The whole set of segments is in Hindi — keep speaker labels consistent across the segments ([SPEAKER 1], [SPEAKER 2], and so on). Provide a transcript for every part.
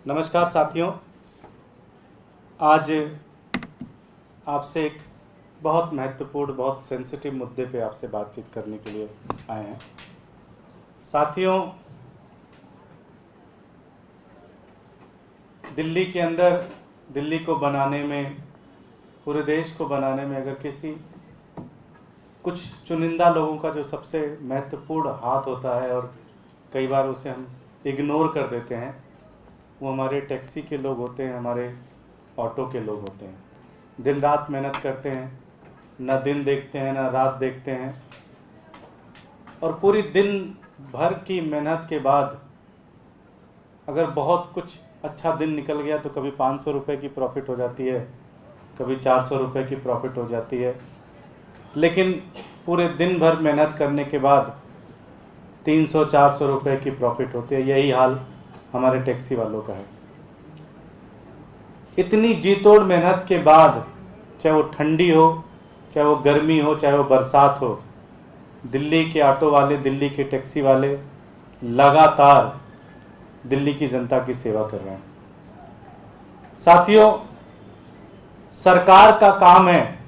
[SPEAKER 1] नमस्कार साथियों, आज आपसे एक बहुत महत्वपूर्ण, बहुत सेंसिटिव मुद्दे पे आपसे बातचीत करने के लिए आए हैं। साथियों, दिल्ली के अंदर, दिल्ली को बनाने में, पूरे देश को बनाने में अगर किसी कुछ चुनिंदा लोगों का जो सबसे महत्वपूर्ण हाथ होता है और कई बार उसे हम इग्नोर कर देते हैं, वो हमारे टैक्सी के लोग होते हैं, हमारे ऑटो के लोग होते हैं। दिन रात मेहनत करते हैं, ना दिन देखते हैं ना रात देखते हैं, और पूरी दिन भर की मेहनत के बाद अगर बहुत कुछ अच्छा दिन निकल गया तो कभी 500 रुपये की प्रॉफिट हो जाती है, कभी 400 रुपये की प्रॉफिट हो जाती है, लेकिन पूरे दिन भर मेहनत करने के बाद 300-400 रुपये की प्रॉफिट होती है। यही हाल हमारे टैक्सी वालों का है। इतनी जी तोड़ मेहनत के बाद, चाहे वो ठंडी हो, चाहे वो गर्मी हो, चाहे वो बरसात हो, दिल्ली के ऑटो वाले, दिल्ली के टैक्सी वाले लगातार दिल्ली की जनता की सेवा कर रहे हैं। साथियों, सरकार का काम है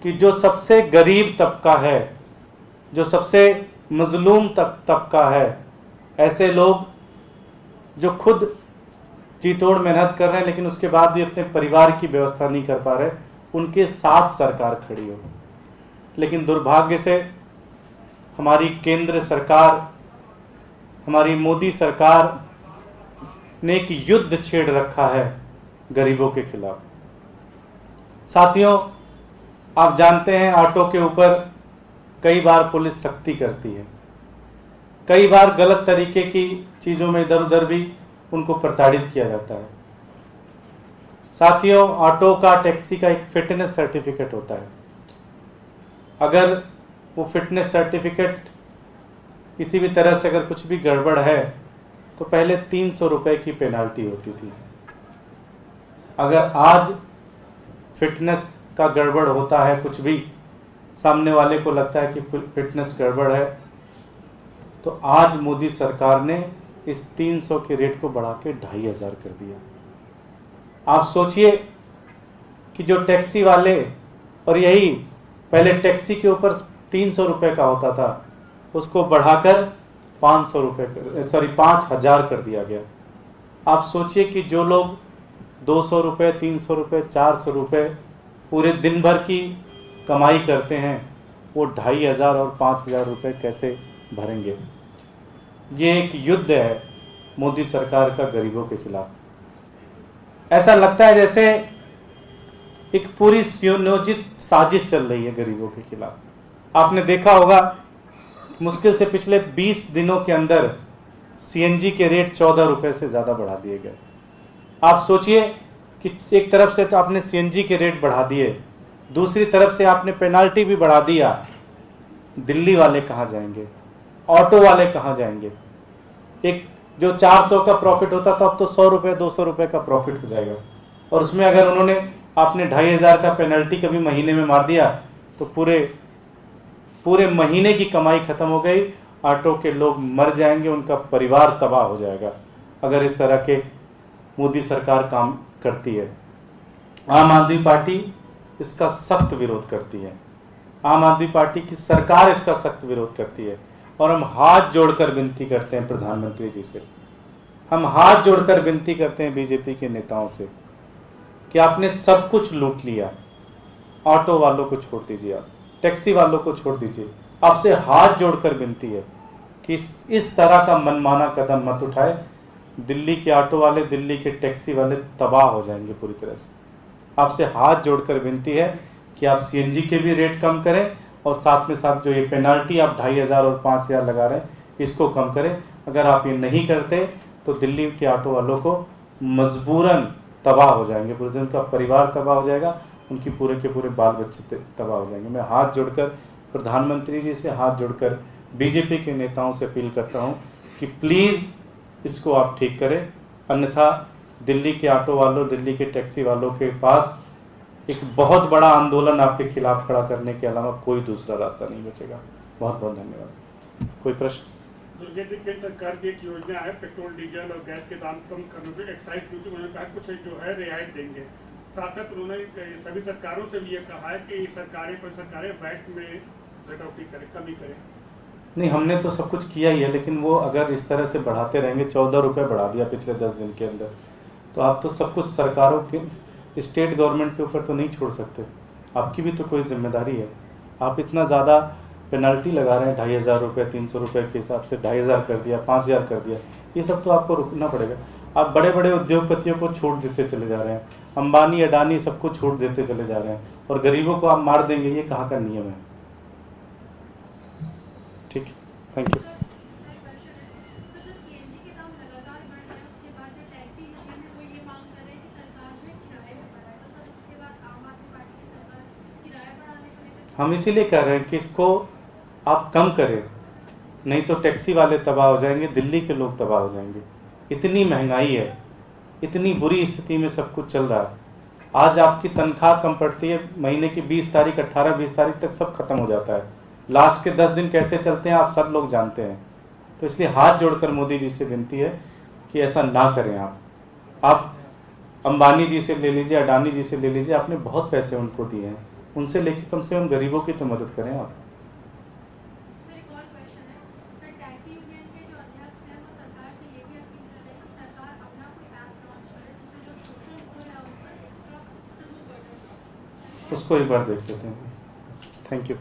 [SPEAKER 1] कि जो सबसे गरीब तबका है, जो सबसे मजलूम तबका है, ऐसे लोग जो खुद जी तोड़ मेहनत कर रहे हैं लेकिन उसके बाद भी अपने परिवार की व्यवस्था नहीं कर पा रहे, उनके साथ सरकार खड़ी हो। लेकिन दुर्भाग्य से हमारी केंद्र सरकार, हमारी मोदी सरकार ने एक युद्ध छेड़ रखा है गरीबों के खिलाफ। साथियों, आप जानते हैं ऑटो के ऊपर कई बार पुलिस सख्ती करती है, कई बार गलत तरीके की चीज़ों में इधर उधर भी उनको प्रताड़ित किया जाता है। साथियों, ऑटो का, टैक्सी का एक फिटनेस सर्टिफिकेट होता है। अगर वो फिटनेस सर्टिफिकेट किसी भी तरह से अगर कुछ भी गड़बड़ है तो पहले 300 रुपये की पेनाल्टी होती थी। अगर आज फिटनेस का गड़बड़ होता है, कुछ भी सामने वाले को लगता है कि फिटनेस गड़बड़ है, तो आज मोदी सरकार ने इस 300 के रेट को बढ़ा के 2500 कर दिया। आप सोचिए कि जो टैक्सी वाले, और यही पहले टैक्सी के ऊपर 300 रुपये का होता था, उसको बढ़ाकर 5000 कर दिया गया। आप सोचिए कि जो लोग 200 रुपये, 300 रुपये, 400 रुपये पूरे दिन भर की कमाई करते हैं, वो 2500 और 5000 रुपये कैसे भरेंगे। ये एक युद्ध है मोदी सरकार का गरीबों के खिलाफ। ऐसा लगता है जैसे एक पूरी सुनियोजित साजिश चल रही है गरीबों के खिलाफ। आपने देखा होगा, मुश्किल से पिछले 20 दिनों के अंदर सीएनजी के रेट 14 रुपये से ज़्यादा बढ़ा दिए गए। आप सोचिए कि एक तरफ से तो आपने सीएनजी के रेट बढ़ा दिए, दूसरी तरफ से आपने पेनाल्टी भी बढ़ा दिया। दिल्ली वाले कहाँ जाएंगे, ऑटो वाले कहाँ जाएंगे। एक जो 400 का प्रॉफिट होता था, अब तो 100 रुपये, 200 रुपये का प्रॉफिट हो जाएगा, और उसमें अगर उन्होंने आपने 2500 का पेनल्टी कभी महीने में मार दिया तो पूरे महीने की कमाई खत्म हो गई। ऑटो के लोग मर जाएंगे, उनका परिवार तबाह हो जाएगा अगर इस तरह के मोदी सरकार काम करती है। आम आदमी पार्टी इसका सख्त विरोध करती है। आम आदमी पार्टी की सरकार इसका सख्त विरोध करती है, और हम हाथ जोड़कर विनती करते हैं प्रधानमंत्री जी से, हम हाथ जोड़कर विनती करते हैं बीजेपी के नेताओं से कि आपने सब कुछ लूट लिया। ऑटो वालों को छोड़ दीजिए, आप टैक्सी वालों को छोड़ दीजिए। आपसे हाथ जोड़कर विनती है कि इस तरह का मनमाना कदम मत उठाए। दिल्ली के ऑटो वाले, दिल्ली के टैक्सी वाले तबाह हो जाएंगे पूरी तरह से। आपसे हाथ जोड़कर विनती है कि आप सीएनजी के भी रेट कम करें, और साथ में साथ जो ये पेनाल्टी आप 2500 और 5000 लगा रहे हैं, इसको कम करें। अगर आप ये नहीं करते तो दिल्ली के ऑटो वालों को मजबूरन तबाह हो जाएंगे, पूरे उनका परिवार तबाह हो जाएगा, उनकी पूरे के पूरे बाल बच्चे तबाह हो जाएंगे। मैं हाथ जोड़कर प्रधानमंत्री जी से, हाथ जोड़कर बीजेपी के नेताओं से अपील करता हूँ कि प्लीज़ इसको आप ठीक करें, अन्यथा दिल्ली के ऑटो वालों, दिल्ली के टैक्सी वालों के पास एक बहुत बड़ा आंदोलन आपके खिलाफ खड़ा करने के अलावा कोई दूसरा रास्ता नहीं बचेगा। बहुत बहुत धन्यवाद। कोई प्रश्न?
[SPEAKER 2] दुर्गे जी, केंद्र सरकार की एक योजना है पेट्रोल डीजल और गैस के दाम कम करने पे एक्साइज ड्यूटी उन्होंने कहा कुछ जो है रियायत देंगे। साथ साथ उन्होंने सभी सरकारों से भी ये कहा है कि सरकारें वैट में कटौती करें, कमी करें।
[SPEAKER 1] नहीं, हमने तो सब कुछ किया ही है, लेकिन वो अगर इस तरह से बढ़ाते रहेंगे, 14 रुपये बढ़ा दिया पिछले 10 दिन के अंदर, तो आप तो सब कुछ सरकारों के, स्टेट गवर्नमेंट के ऊपर तो नहीं छोड़ सकते। आपकी भी तो कोई जिम्मेदारी है। आप इतना ज़्यादा पेनल्टी लगा रहे हैं, 2500 रुपये, 300 रुपये के हिसाब से 2500 कर दिया, 5000 कर दिया, ये सब तो आपको रुकना पड़ेगा। आप बड़े बड़े उद्योगपतियों को छूट देते चले जा रहे हैं, अंबानी अडानी सबको छूट देते चले जा रहे हैं, और गरीबों को आप मार देंगे, ये कहाँ का नियम है? ठीक है, थैंक यू। हम इसीलिए कह रहे हैं कि इसको आप कम करें, नहीं तो टैक्सी वाले तबाह हो जाएंगे, दिल्ली के लोग तबाह हो जाएंगे। इतनी महंगाई है, इतनी बुरी स्थिति में सब कुछ चल रहा है। आज आपकी तनख्वाह कम पड़ती है, महीने की 20 तारीख 18-20 तारीख तक सब खत्म हो जाता है। लास्ट के 10 दिन कैसे चलते हैं आप सब लोग जानते हैं। तो इसलिए हाथ जोड़कर मोदी जी से विनती है कि ऐसा ना करें। आप अंबानी जी से ले लीजिए, अडानी जी से ले लीजिए, आपने बहुत पैसे उनको दिए हैं, उनसे लेके कम से कम गरीबों की तो मदद करें आप। उसको एक बार देख लेते हैं। Thank you.